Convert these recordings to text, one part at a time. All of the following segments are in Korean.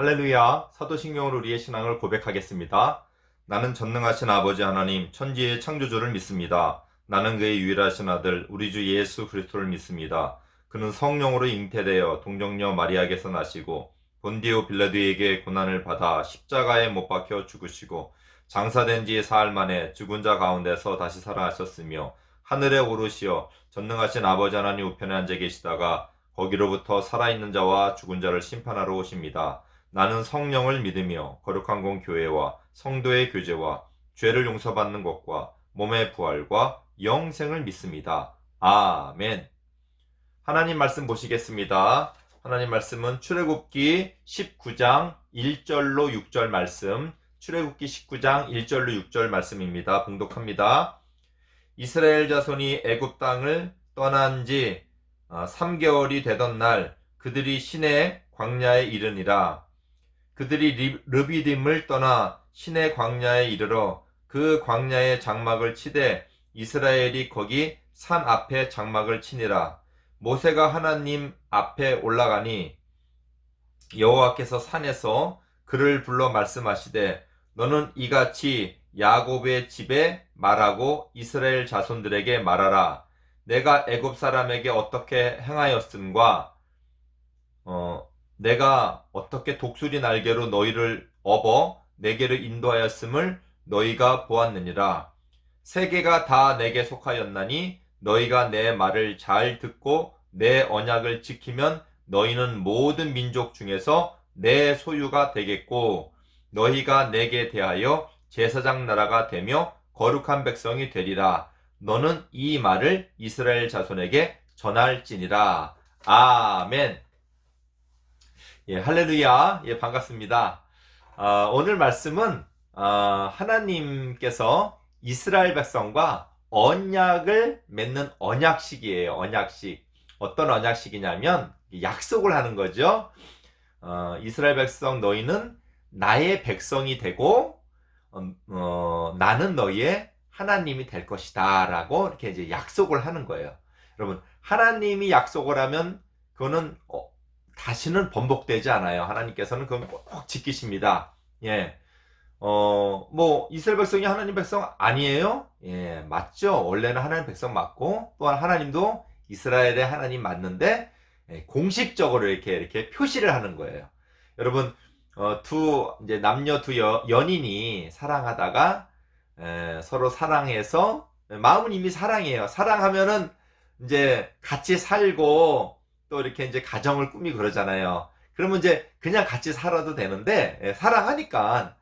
할렐루야, 사도신경으로 우리의 신앙을 고백하겠습니다. 나는 전능하신 아버지 하나님, 천지의 창조주를 믿습니다. 나는 그의 유일하신 아들, 우리 주 예수 그리스도를 믿습니다. 그는 성령으로 잉태되어 동정녀 마리아에게서 나시고 본디오 빌라도에게 고난을 받아 십자가에 못 박혀 죽으시고 장사된 지 사흘 만에 죽은 자 가운데서 다시 살아나셨으며 하늘에 오르시어 전능하신 아버지 하나님 우편에 앉아 계시다가 거기로부터 살아있는 자와 죽은 자를 심판하러 오십니다. 나는 성령을 믿으며 거룩한 공 교회와 성도의 교제와 죄를 용서받는 것과 몸의 부활과 영생을 믿습니다. 아멘. 하나님 말씀 보시겠습니다. 하나님 말씀은 출애굽기 19장 1절로 6절 말씀, 출애굽기 19장 1절로 6절 말씀입니다. 봉독합니다. 이스라엘 자손이 애굽 땅을 떠난 지 3개월이 되던 날 그들이 시내 광야에 이르니라. 그들이 르비딤을 떠나 시내 광야에 이르러 그 광야에 장막을 치되 이스라엘이 거기 산 앞에 장막을 치니라. 모세가 하나님 앞에 올라가니 여호와께서 산에서 그를 불러 말씀하시되 너는 이같이 야곱의 집에 말하고 이스라엘 자손들에게 말하라. 내가 애굽 사람에게 어떻게 행하였음과 내가 어떻게 독수리 날개로 너희를 업어 내게로 인도하였음을 너희가 보았느니라. 세계가 다 내게 속하였나니 너희가 내 말을 잘 듣고 내 언약을 지키면 너희는 모든 민족 중에서 내 소유가 되겠고 너희가 내게 대하여 제사장 나라가 되며 거룩한 백성이 되리라. 너는 이 말을 이스라엘 자손에게 전할지니라. 아멘. 예, 할렐루야. 예, 반갑습니다. 오늘 말씀은 하나님께서 이스라엘 백성과 언약을 맺는 언약식이에요. 언약식. 어떤 언약식이냐면 약속을 하는 거죠. 이스라엘 백성 너희는 나의 백성이 되고 나는 너희의 하나님이 될 것이다 라고 이렇게 이제 약속을 하는 거예요. 여러분, 하나님이 약속을 하면 그거는 다시는 번복되지 않아요. 하나님께서는 그건 꼭 지키십니다. 예. 이스라엘 백성이 하나님 백성 아니에요? 예, 맞죠. 원래는 하나님 백성 맞고, 또한 하나님도 이스라엘의 하나님 맞는데, 공식적으로 이렇게 표시를 하는 거예요. 여러분, 이제 남녀 연인이 사랑하다가, 서로 사랑해서, 마음은 이미 사랑이에요. 사랑하면은, 이제 같이 살고, 또 이렇게 이제 가정을 꾸미고 그러잖아요. 그러면 이제 그냥 같이 살아도 되는데, 사랑하니까,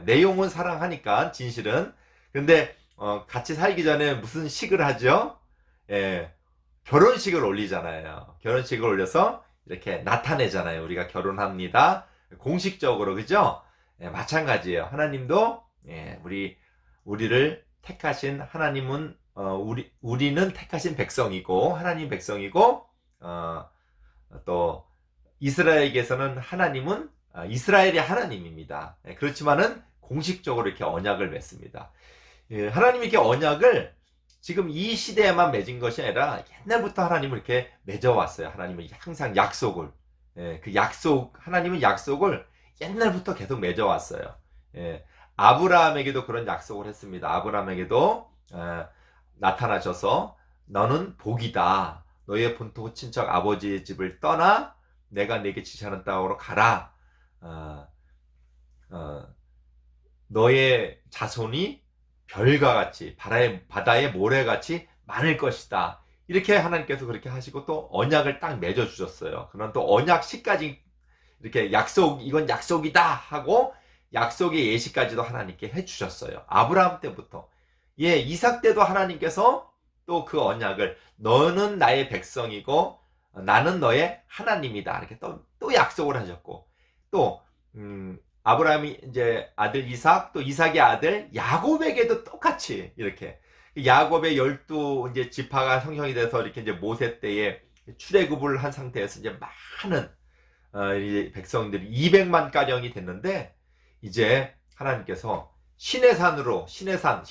내용은 사랑하니까, 진실은. 근데, 같이 살기 전에 무슨 식을 하죠? 결혼식을 올리잖아요. 결혼식을 올려서 이렇게 나타내잖아요. 우리가 결혼합니다. 공식적으로, 그죠? 마찬가지예요. 하나님도, 우리를 택하신 하나님은, 우리는 택하신 백성이고, 하나님 백성이고, 또 이스라엘에게서는 하나님은 이스라엘의 하나님입니다. 그렇지만은 공식적으로 이렇게 언약을 맺습니다. 하나님이 이렇게 언약을 지금 이 시대에만 맺은 것이 아니라 옛날부터 하나님은 이렇게 맺어왔어요. 하나님은 항상 약속을, 하나님은 약속을 옛날부터 계속 맺어왔어요. 아브라함에게도 그런 약속을 했습니다. 아브라함에게도 나타나셔서 너는 복이다. 너의 본토 친척 아버지의 집을 떠나 내가 네게 지시하는 땅으로 가라. 너의 자손이 별과 같이 바다의 모래같이 많을 것이다. 이렇게 하나님께서 그렇게 하시고 또 언약을 딱 맺어주셨어요. 그런 또 언약식까지 이렇게 이건 약속이다 하고 약속의 예시까지도 하나님께 해주셨어요. 아브라함 때부터. 이삭 때도 하나님께서 또 그 언약을 너는 나의 백성이고 나는 너의 하나님이다 이렇게 또 약속을 하셨고 또 아브라함이 이제 아들 이삭 또 이삭의 아들 야곱에게도 똑같이 이렇게 야곱의 12 이제 지파가 형성이 돼서 이렇게 이제 모세 때에 출애굽을 한 상태에서 이제 많은 이제 백성들이 200만 가량이 됐는데 이제 하나님께서 시내산으로 시내산에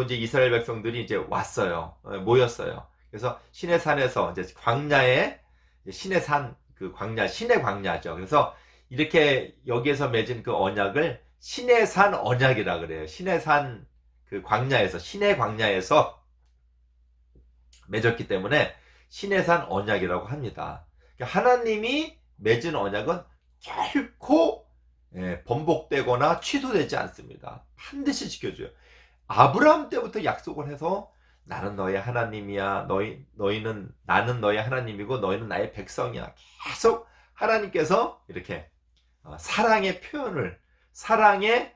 이제 이스라엘 백성들이 이제 왔어요. 모였어요. 그래서 시내산에서 이제 광야에 시내산 그 광야, 신의 광야죠. 그래서 이렇게 여기에서 맺은 그 언약을 신의 산 언약이라 그래요. 신의 산 그 광야에서, 신의 광야에서 맺었기 때문에 신의 산 언약이라고 합니다. 그러니까 하나님이 맺은 언약은 결코 번복되거나 취소되지 않습니다. 반드시 지켜줘요. 아브라함 때부터 약속을 해서 나는 너의 하나님이야. 너희는 나는 너의 하나님이고 너희는 나의 백성이야. 계속 하나님께서 이렇게 사랑의 표현을, 사랑의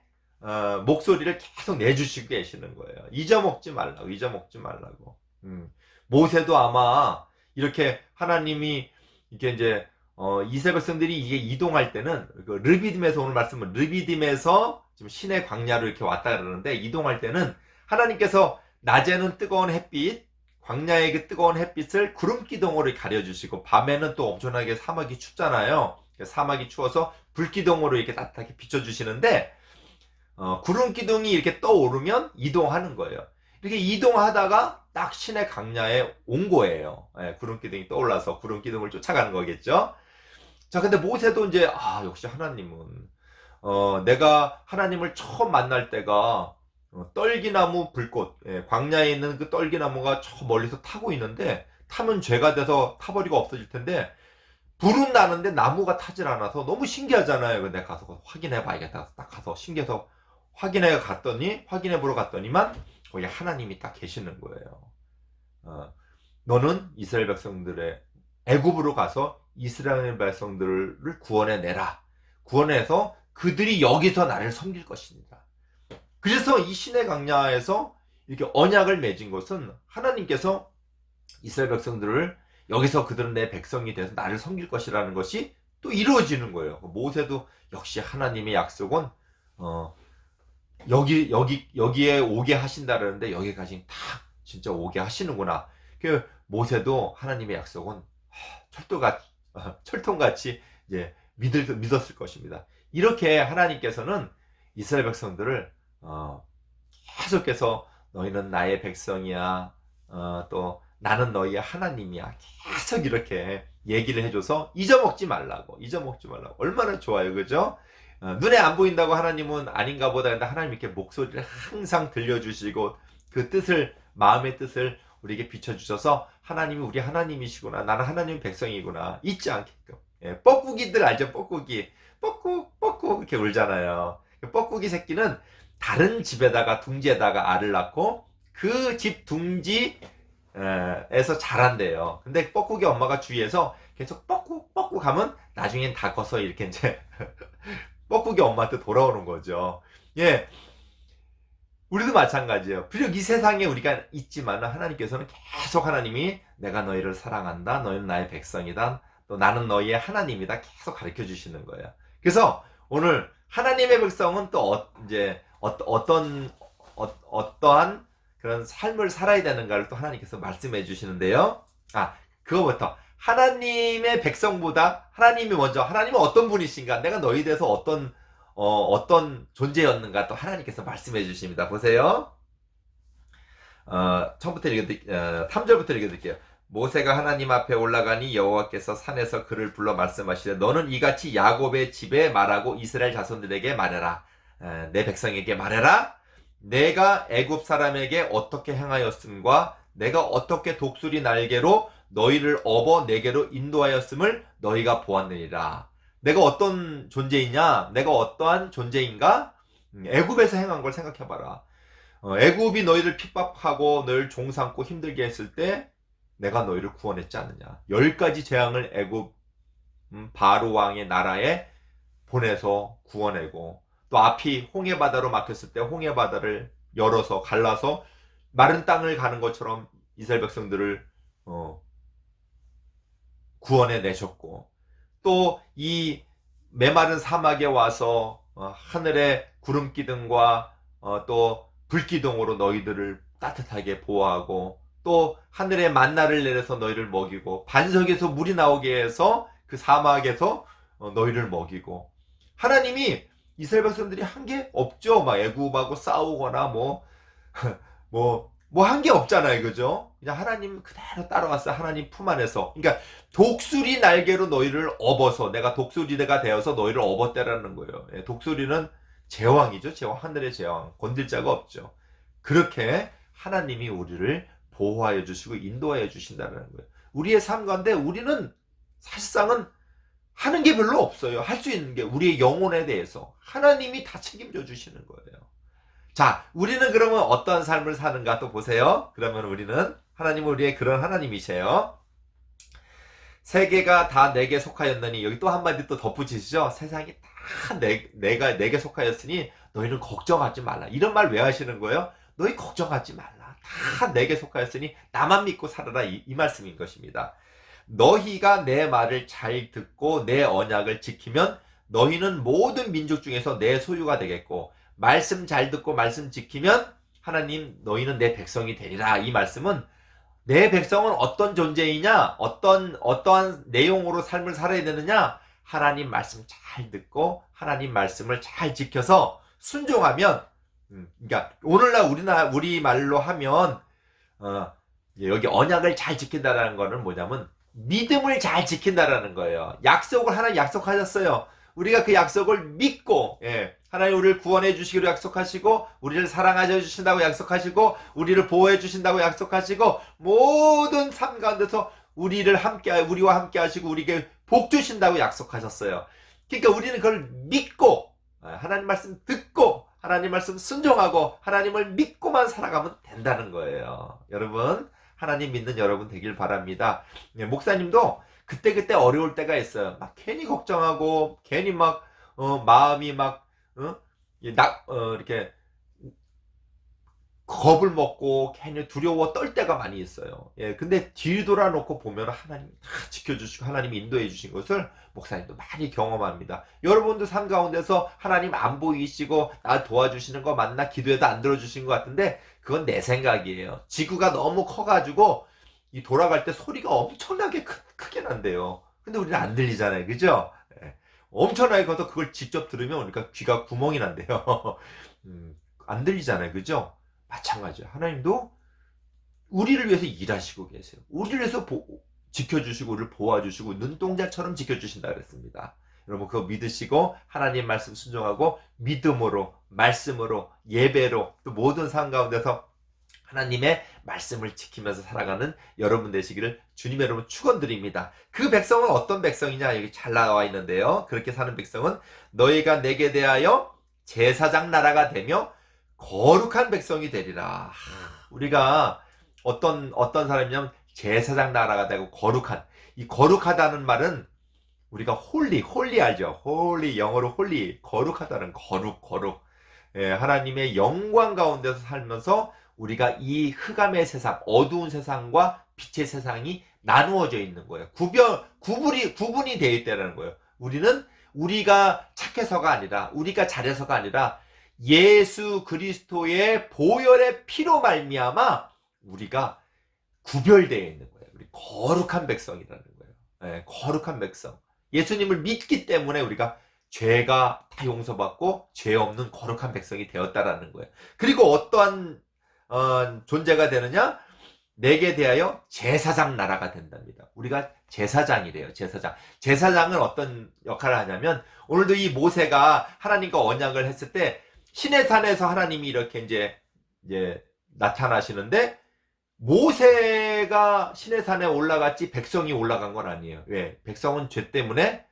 목소리를 계속 내주시고 계시는 거예요. 잊어먹지 말라고. 모세도 아마 이렇게 하나님이 이렇게 이제 이스라엘 백성들이 이게 이동할 때는 그 르비딤에서 오늘 말씀은 르비딤에서 지금 신의 광야로 이렇게 왔다 그러는데, 이동할 때는 하나님께서 낮에는 뜨거운 햇빛, 광야의 그 뜨거운 햇빛을 구름 기둥으로 가려주시고, 밤에는 또 엄청나게 사막이 춥잖아요. 사막이 추워서 불 기둥으로 이렇게 따뜻하게 비춰주시는데, 구름 기둥이 이렇게 떠오르면 이동하는 거예요. 이렇게 이동하다가 딱 신의 광야에 온 거예요. 구름 기둥이 떠올라서 구름 기둥을 쫓아가는 거겠죠. 자, 근데 모세도 이제 역시 하나님은 내가 하나님을 처음 만날 때가 떨기나무 불꽃, 광야에 있는 그 떨기나무가 저 멀리서 타고 있는데, 타면 죄가 돼서 타버리고 없어질 텐데 불은 나는데 나무가 타질 않아서 너무 신기하잖아요. 근데 가서 확인해 봐야겠다. 딱 가서 신기해서 확인해 보러 갔더니만 거기 하나님이 딱 계시는 거예요. 너는 이스라엘 백성들의 애굽으로 가서 이스라엘 백성들을 구원해내라. 구원해서 그들이 여기서 나를 섬길 것입니다. 그래서 이 신의 광야에서 이렇게 언약을 맺은 것은 하나님께서 이스라엘 백성들을 여기서 그들은 내 백성이 돼서 나를 섬길 것이라는 것이 또 이루어지는 거예요. 모세도 역시 하나님의 약속은 여기에 오게 하신다는데 여기까지 다 진짜 오게 하시는구나. 그 모세도 하나님의 약속은 철통같이 이제 믿었을 것입니다. 이렇게 하나님께서는 이스라엘 백성들을 계속해서 너희는 나의 백성이야, 또 나는 너희의 하나님이야, 계속 이렇게 얘기를 해줘서 잊어먹지 말라고. 얼마나 좋아요, 그죠? 눈에 안 보인다고 하나님은 아닌가 보다 했는데, 하나님 이렇게 목소리를 항상 들려주시고 그 뜻을, 마음의 뜻을 우리에게 비춰주셔서 하나님이 우리 하나님이시구나, 나는 하나님 백성이구나 잊지 않게끔. 뻐꾸기들 알죠? 뻐꾸기 뻐꾹 이렇게 울잖아요. 뻐꾸기 새끼는 다른 집에다가, 둥지에다가 알을 낳고 그 집 둥지에서 자란대요. 근데 뻐꾸기 엄마가 주위에서 계속 뻐꾹 하면 나중엔 다 커서 이렇게 이제 뻐꾸기 엄마한테 돌아오는 거죠. 예, 우리도 마찬가지예요. 비록 이 세상에 우리가 있지만 하나님께서는 계속, 하나님이 내가 너희를 사랑한다, 너희는 나의 백성이다, 또 나는 너희의 하나님이다, 계속 가르쳐 주시는 거예요. 그래서 오늘 하나님의 백성은 또 이제 어떠한 그런 삶을 살아야 되는가를 또 하나님께서 말씀해 주시는데요. 그거부터 하나님의 백성보다 하나님이 먼저, 하나님은 어떤 분이신가, 내가 너희에 대해서 어떤 존재였는가 또 하나님께서 말씀해 주십니다. 보세요. 처음부터 3절부터 읽어드릴게요. 모세가 하나님 앞에 올라가니 여호와께서 산에서 그를 불러 말씀하시되, 너는 이같이 야곱의 집에 말하고 이스라엘 자손들에게 말해라. 내 백성에게 말해라. 내가 애굽 사람에게 어떻게 행하였음과 내가 어떻게 독수리 날개로 너희를 업어 내게로 인도하였음을 너희가 보았느니라. 내가 어떤 존재이냐? 내가 어떠한 존재인가? 애굽에서 행한 걸 생각해봐라. 애굽이 너희를 핍박하고 너희를 종삼고 힘들게 했을 때 내가 너희를 구원했지 않느냐. 10가지 재앙을 애굽 바로 왕의 나라에 보내서 구원하고, 또 앞이 홍해바다로 막혔을 때 홍해바다를 열어서 갈라서 마른 땅을 가는 것처럼 이스라엘 백성들을 구원해 내셨고, 또 이 메마른 사막에 와서 하늘의 구름 기둥과 또 불기둥으로 너희들을 따뜻하게 보호하고, 또 하늘의 만나를 내려서 너희를 먹이고, 반석에서 물이 나오게 해서 그 사막에서 너희를 먹이고, 하나님이 이스라엘 백성들이 한 게 없죠. 막 애굽하고 싸우거나 뭐 뭐 한 게 없잖아요. 그죠? 그냥 하나님 그대로 따라왔어요. 하나님 품 안에서. 그러니까 독수리 날개로 너희를 업어서, 내가 독수리가 되어서 너희를 업었다라는 거예요. 예, 독수리는 제왕이죠. 제왕, 하늘의 제왕. 건들 자가 없죠. 그렇게 하나님이 우리를 보호하여 주시고 인도하여 주신다는 거예요. 우리의 삶 가운데 우리는 사실상은 하는 게 별로 없어요. 할 수 있는 게 우리의 영혼에 대해서 하나님이 다 책임져 주시는 거예요. 자, 우리는 그러면 어떤 삶을 사는가 또 보세요. 그러면 우리는 하나님은 우리의 그런 하나님이세요. 세계가 다 내게 속하였느니, 여기 또 한마디 또 덧붙이시죠. 세상이 다 내게 속하였으니 너희는 걱정하지 말라. 이런 말 왜 하시는 거예요? 너희 걱정하지 말라. 다 내게 속하였으니 나만 믿고 살아라. 이 말씀인 것입니다. 너희가 내 말을 잘 듣고 내 언약을 지키면 너희는 모든 민족 중에서 내 소유가 되겠고, 말씀 잘 듣고 말씀 지키면 하나님 너희는 내 백성이 되리라. 이 말씀은 내 백성은 어떤 존재이냐, 어떠한 내용으로 삶을 살아야 되느냐, 하나님 말씀 잘 듣고 하나님 말씀을 잘 지켜서 순종하면, 그러니까 오늘날 우리 말로 하면 여기 언약을 잘 지킨다라는 거는 뭐냐면 믿음을 잘 지킨다라는 거예요. 약속을 하나님 약속하셨어요. 우리가 그 약속을 믿고, 하나님 우리를 구원해 주시기로 약속하시고, 우리를 사랑하여 주신다고 약속하시고, 우리를 보호해 주신다고 약속하시고, 모든 삶 가운데서 우리와 함께 하시고 우리에게 복 주신다고 약속하셨어요. 그러니까 우리는 그걸 믿고, 하나님 말씀 듣고, 하나님 말씀 순종하고, 하나님을 믿고만 살아가면 된다는 거예요. 여러분, 하나님 믿는 여러분 되길 바랍니다. 목사님도 그때 어려울 때가 있어요. 막 괜히 걱정하고, 괜히 마음이 이렇게 겁을 먹고 괜히 두려워 떨 때가 많이 있어요. 근데 뒤돌아놓고 보면 하나님 다 지켜주시고 하나님이 인도해 주신 것을 목사님도 많이 경험합니다. 여러분도 삶 가운데서 하나님 안 보이시고 나 도와주시는 거 맞나? 기도해도 안 들어주신 것 같은데 그건 내 생각이에요. 지구가 너무 커가지고 이 돌아갈 때 소리가 엄청나게 크게 난대요. 근데 우리는 안 들리잖아요. 그죠? 엄청나게 커서 그걸 직접 들으면 우리가 귀가 구멍이 난대요. 안 들리잖아요. 그죠? 마찬가지예요. 하나님도 우리를 위해서 일하시고 계세요. 우리를 위해서 지켜주시고 우리를 보호해주시고 눈동자처럼 지켜주신다 그랬습니다. 여러분 그거 믿으시고 하나님 말씀 순종하고 믿음으로, 말씀으로, 예배로 또 모든 삶 가운데서 하나님의 말씀을 지키면서 살아가는 여러분 되시기를 주님의 이름으로 축원드립니다. 그 백성은 어떤 백성이냐, 여기 잘 나와 있는데요. 그렇게 사는 백성은 너희가 내게 대하여 제사장 나라가 되며 거룩한 백성이 되리라. 우리가 어떤 사람이냐면 제사장 나라가 되고 거룩한, 이 거룩하다는 말은 우리가 홀리 알죠? 홀리, 영어로 홀리, 거룩하다는 거룩. 하나님의 영광 가운데서 살면서 우리가 이 흑암의 세상, 어두운 세상과 빛의 세상이 나누어져 있는 거예요. 구분이 되어 있다는 거예요. 우리는 우리가 착해서가 아니라, 우리가 잘해서가 아니라 예수 그리스도의 보혈의 피로 말미암아 우리가 구별되어 있는 거예요. 우리 거룩한 백성이라는 거예요. 거룩한 백성. 예수님을 믿기 때문에 우리가 죄가 다 용서받고 죄 없는 거룩한 백성이 되었다라는 거예요. 그리고 어떠한 존재가 되느냐? 내게 대하여 제사장 나라가 된답니다. 우리가 제사장이래요. 제사장은 어떤 역할을 하냐면, 오늘도 이 모세가 하나님과 언약을 했을 때 신의 산에서 하나님이 이렇게 이제 나타나시는데, 모세가 신의 산에 올라갔지 백성이 올라간 건 아니에요. 왜? 백성은 죄 때문에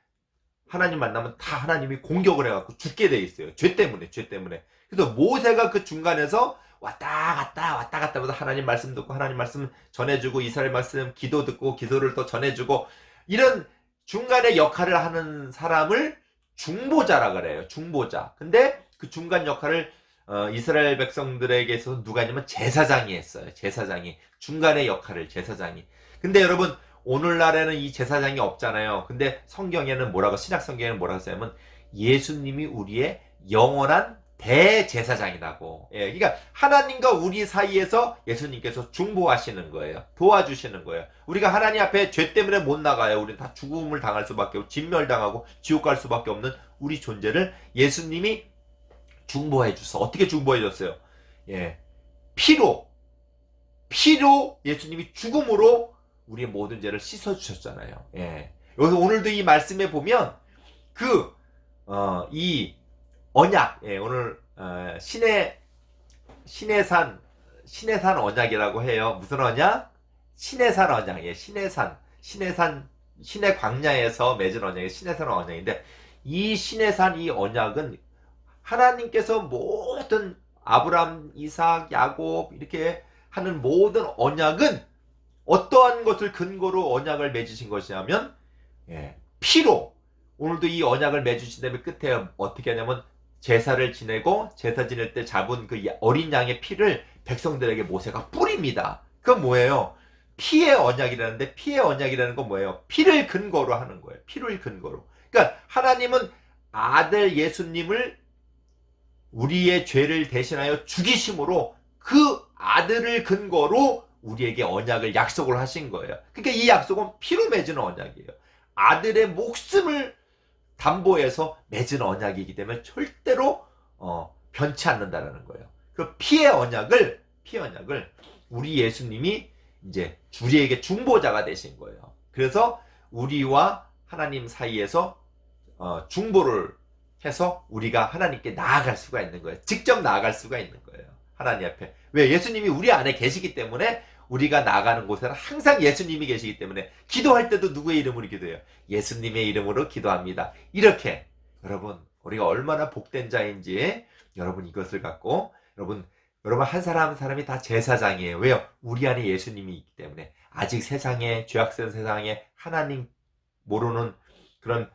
하나님 만나면 다 하나님이 공격을 해갖고 죽게 돼 있어요. 죄 때문에. 그래서 모세가 그 중간에서 왔다 갔다 하면서 하나님 말씀 듣고 하나님 말씀 전해주고 이스라엘 말씀 기도 듣고 기도를 또 전해주고, 이런 중간에 역할을 하는 사람을 중보자라 그래요. 중보자. 근데 그 중간 역할을 이스라엘 백성들에게 있어서 누가 했냐면 제사장이 했어요. 제사장이 중간의 역할을, 제사장이. 근데 여러분 오늘날에는 이 제사장이 없잖아요. 근데 성경에는 신약 성경에는 뭐라고 써냐면 예수님이 우리의 영원한 대제사장이라고. 그러니까 하나님과 우리 사이에서 예수님께서 중보하시는 거예요. 도와주시는 거예요. 우리가 하나님 앞에 죄 때문에 못 나가요. 우리는 다 죽음을 당할 수밖에 없고 진멸당하고 지옥 갈 수밖에 없는 우리 존재를 예수님이 중보해 주셔서, 어떻게 중보해 줬어요? 피로, 피로 예수님이 죽음으로 우리의 모든 죄를 씻어주셨잖아요. 예. 여기서 오늘도 이 말씀에 보면 이 언약, 예, 오늘 신의 산 언약이라고 해요. 무슨 언약? 신의 산 언약. 예, 신의 광야에서 맺은 언약이 신의 산 언약인데, 이 신의 산 이 언약은 하나님께서 모든 아브람, 이삭, 야곱 이렇게 하는 모든 언약은 어떠한 것을 근거로 언약을 맺으신 것이냐면, 예, 피로. 오늘도 이 언약을 맺으신 다음에 끝에 어떻게 하냐면 제사를 지내고 제사 지낼 때 잡은 그 어린 양의 피를 백성들에게 모세가 뿌립니다. 그건 뭐예요? 피의 언약이라는데, 피의 언약이라는 건 뭐예요? 피를 근거로 하는 거예요. 피를 근거로. 그러니까 하나님은 아들 예수님을 우리의 죄를 대신하여 죽이심으로 그 아들을 근거로 우리에게 언약을 약속을 하신 거예요. 그러니까 이 약속은 피로 맺은 언약이에요. 아들의 목숨을 담보해서 맺은 언약이기 때문에 절대로 변치 않는다라는 거예요. 그 피의 언약을 우리 예수님이 이제 우리에게 중보자가 되신 거예요. 그래서 우리와 하나님 사이에서 중보를 해서 우리가 하나님께 나아갈 수가 있는 거예요. 직접 나아갈 수가 있는 거예요. 하나님 앞에. 왜? 예수님이 우리 안에 계시기 때문에 우리가 나가는 곳에는 항상 예수님이 계시기 때문에 기도할 때도 누구의 이름으로 기도해요? 예수님의 이름으로 기도합니다. 이렇게 여러분, 우리가 얼마나 복된 자인지 여러분 이것을 갖고 여러분 한 사람 한 사람이 다 제사장이에요. 왜요? 우리 안에 예수님이 있기 때문에. 아직 세상에, 죄악된 세상에 하나님 모르는 그런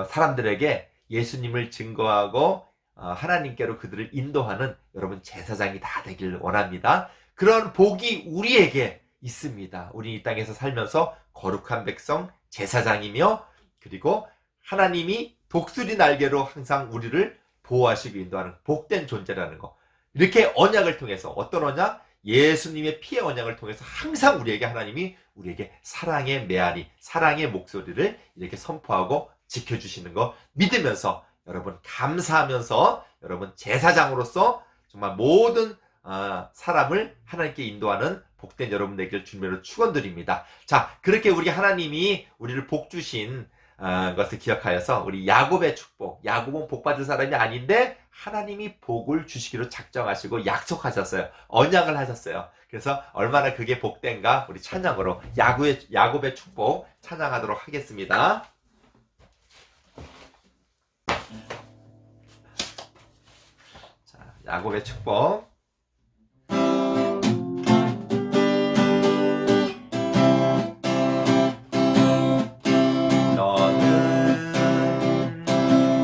사람들에게 예수님을 증거하고 하나님께로 그들을 인도하는 여러분 제사장이 다 되길 원합니다. 그런 복이 우리에게 있습니다. 우리 이 땅에서 살면서 거룩한 백성, 제사장이며, 그리고 하나님이 독수리 날개로 항상 우리를 보호하시고 인도하는 복된 존재라는 거. 이렇게 언약을 통해서, 어떤 언약? 예수님의 피의 언약을 통해서 항상 하나님이 우리에게 사랑의 메아리, 사랑의 목소리를 이렇게 선포하고 지켜주시는 거 믿으면서, 여러분 감사하면서, 여러분 제사장으로서 정말 모든 사람을 하나님께 인도하는 복된 여러분 되길 주님으로 축원드립니다. 자, 그렇게 우리 하나님이 우리를 복 주신 것을 기억하여서 우리 야곱의 축복, 야곱은 복 받은 사람이 아닌데 하나님이 복을 주시기로 작정하시고 약속하셨어요. 언약을 하셨어요. 그래서 얼마나 그게 복된가 우리 찬양으로 야곱의 축복 찬양하도록 하겠습니다. 자, 야곱의 축복.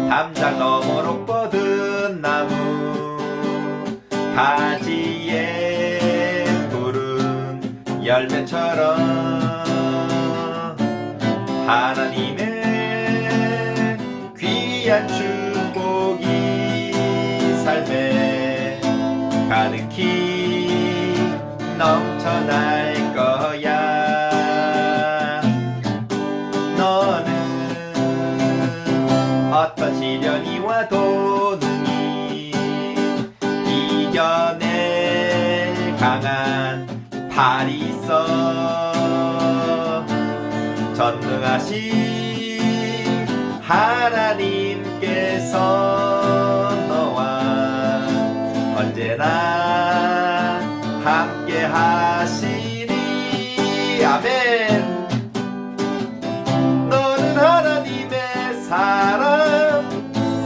담장 너머로 뻗은 나무 가지에 푸른 열매처럼 하나님의 귀한 축복이 삶에 가득히 넘쳐날 거야. 너는 어떤 시련이 와도 능히 이겨낼 강한 팔이 있어. 전능하신 하나님께서 너와 언제나 함께 하시니. 아멘. 너는 하나님의 사랑,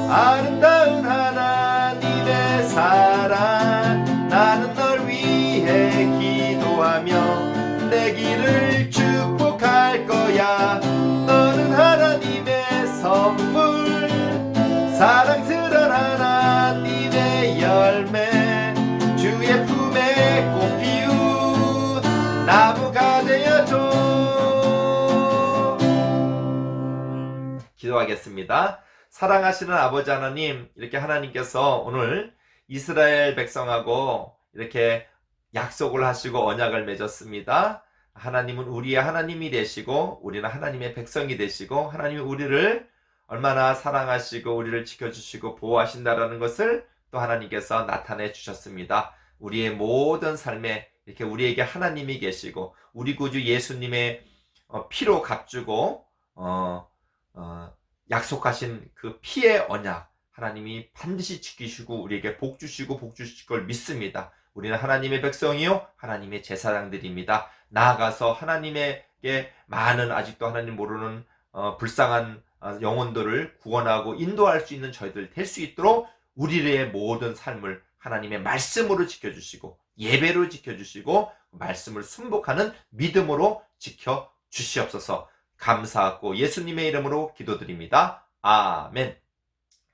아름다운 하나님의 사랑. 나는 널 위해 기도하며 내 길을 축복할 거야. 너는 하나님의 선물, 사랑스런 하나님의 열매, 주의 품에 꽃 피운 나무가 되어줘. 기도하겠습니다. 사랑하시는 아버지 하나님, 이렇게 하나님께서 오늘 이스라엘 백성하고 이렇게 약속을 하시고 언약을 맺었습니다. 하나님은 우리의 하나님이 되시고 우리는 하나님의 백성이 되시고 하나님이 우리를 얼마나 사랑하시고 우리를 지켜주시고 보호하신다라는 것을 또 하나님께서 나타내 주셨습니다. 우리의 모든 삶에 이렇게 우리에게 하나님이 계시고 우리 구주 예수님의 피로 값주고 약속하신 그 피의 언약 하나님이 반드시 지키시고 우리에게 복 주시고 복 주실 걸 믿습니다. 우리는 하나님의 백성이요 하나님의 제사장들입니다. 나아가서 하나님에게 많은 아직도 하나님 모르는 불쌍한 영혼들을 구원하고 인도할 수 있는 저희들 될 수 있도록 우리의 모든 삶을 하나님의 말씀으로 지켜주시고 예배로 지켜주시고 말씀을 순복하는 믿음으로 지켜주시옵소서. 감사하고 예수님의 이름으로 기도드립니다. 아멘.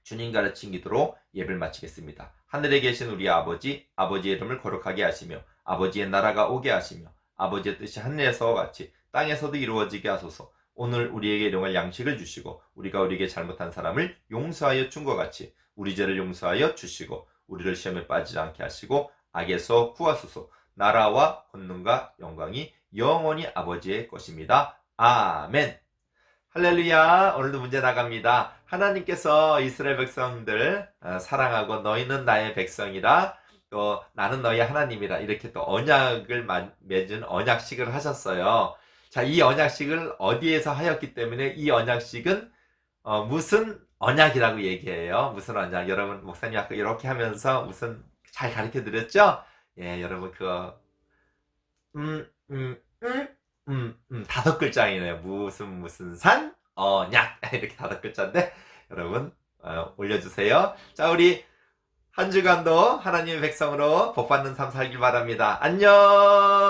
주님 가르친 기도로 예배를 마치겠습니다. 하늘에 계신 우리 아버지, 아버지의 이름을 거룩하게 하시며 아버지의 나라가 오게 하시며 아버지의 뜻이 하늘에서와 같이 땅에서도 이루어지게 하소서. 오늘 우리에게 일용할 양식을 주시고 우리가 우리에게 잘못한 사람을 용서하여 준 것 같이 우리 죄를 용서하여 주시고 우리를 시험에 빠지지 않게 하시고 악에서 구하소서. 나라와 권능과 영광이 영원히 아버지의 것입니다. 아멘. 할렐루야. 오늘도 문제 나갑니다. 하나님께서 이스라엘 백성들 사랑하고 너희는 나의 백성이라 또 나는 너희 하나님이라 이렇게 또 언약을 맺은 언약식을 하셨어요. 자, 이 언약식을 어디에서 하였기 때문에 이 언약식은 무슨 언약이라고 얘기해요. 무슨 언약? 여러분 목사님 아까 이렇게 하면서 무슨 잘 가르쳐 드렸죠? 예, 여러분 그거 음, 음, 음, 다섯 글자이네요. 무슨 산 언약 이렇게 다섯 글자인데 여러분 올려주세요. 자, 우리 한 주간도 하나님의 백성으로 복받는 삶 살길 바랍니다. 안녕.